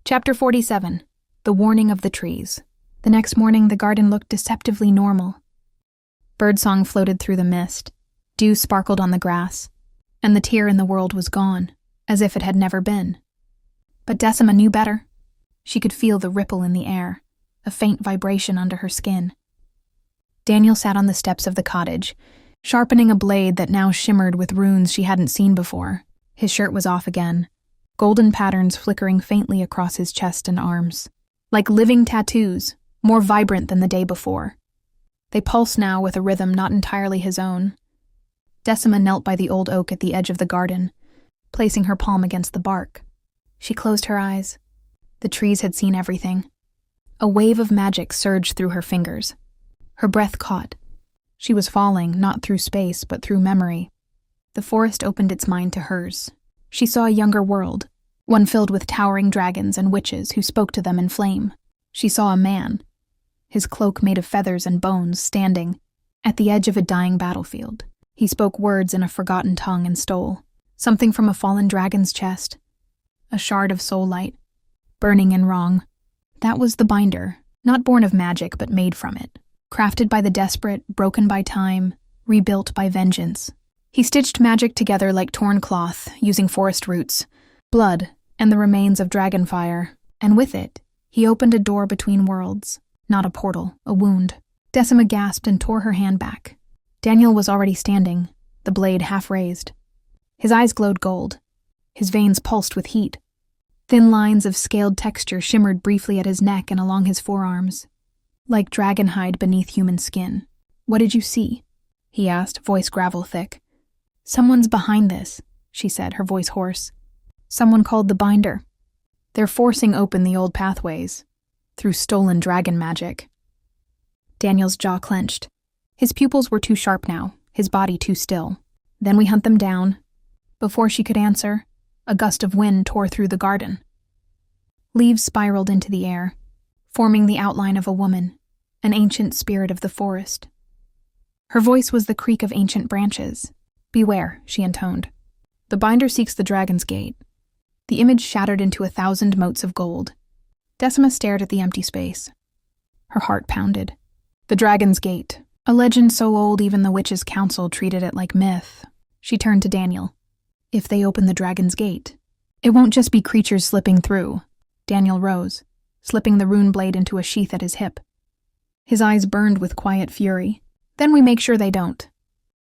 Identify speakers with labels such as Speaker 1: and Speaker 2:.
Speaker 1: Chapter 47. The Warning of the Trees. The next morning, the garden looked deceptively normal. Birdsong floated through the mist, dew sparkled on the grass, and the tear in the world was gone, as if it had never been. But Decima knew better. She could feel the ripple in the air, a faint vibration under her skin. Daniel sat on the steps of the cottage, sharpening a blade that now shimmered with runes she hadn't seen before. His shirt was off again, golden patterns flickering faintly across his chest and arms. Like living tattoos, more vibrant than the day before. They pulsed now with a rhythm not entirely his own. Decima knelt by the old oak at the edge of the garden, placing her palm against the bark. She closed her eyes. The trees had seen everything. A wave of magic surged through her fingers. Her breath caught. She was falling, not through space, but through memory. The forest opened its mind to hers. She saw a younger world, one filled with towering dragons and witches who spoke to them in flame. She saw a man, his cloak made of feathers and bones, standing at the edge of a dying battlefield. He spoke words in a forgotten tongue and stole something from a fallen dragon's chest, a shard of soul light, burning in wrong. That was the binder, not born of magic but made from it, crafted by the desperate, broken by time, rebuilt by vengeance. He stitched magic together like torn cloth, using forest roots, blood, and the remains of dragon fire, and with it, he opened a door between worlds, not a portal, a wound. Decima gasped and tore her hand back. Daniel was already standing, the blade half raised. His eyes glowed gold. His veins pulsed with heat. Thin lines of scaled texture shimmered briefly at his neck and along his forearms, like dragon hide beneath human skin. "What did you see?" he asked, voice gravel thick. "Someone's behind this," she said, her voice hoarse. "Someone called the Binder. They're forcing open the old pathways, through stolen dragon magic." Daniel's jaw clenched. His pupils were too sharp now, his body too still. "Then we hunt them down." Before she could answer, a gust of wind tore through the garden. Leaves spiraled into the air, forming the outline of a woman, an ancient spirit of the forest. Her voice was the creak of ancient branches. "Beware," she intoned. "The Binder seeks the Dragon's Gate." The image shattered into 1,000 motes of gold. Decima stared at the empty space. Her heart pounded. The Dragon's Gate, a legend so old even the Witches' Council treated it like myth. She turned to Daniel. "If they open the Dragon's Gate, it won't just be creatures slipping through." Daniel rose, slipping the rune blade into a sheath at his hip. His eyes burned with quiet fury. "Then we make sure they don't.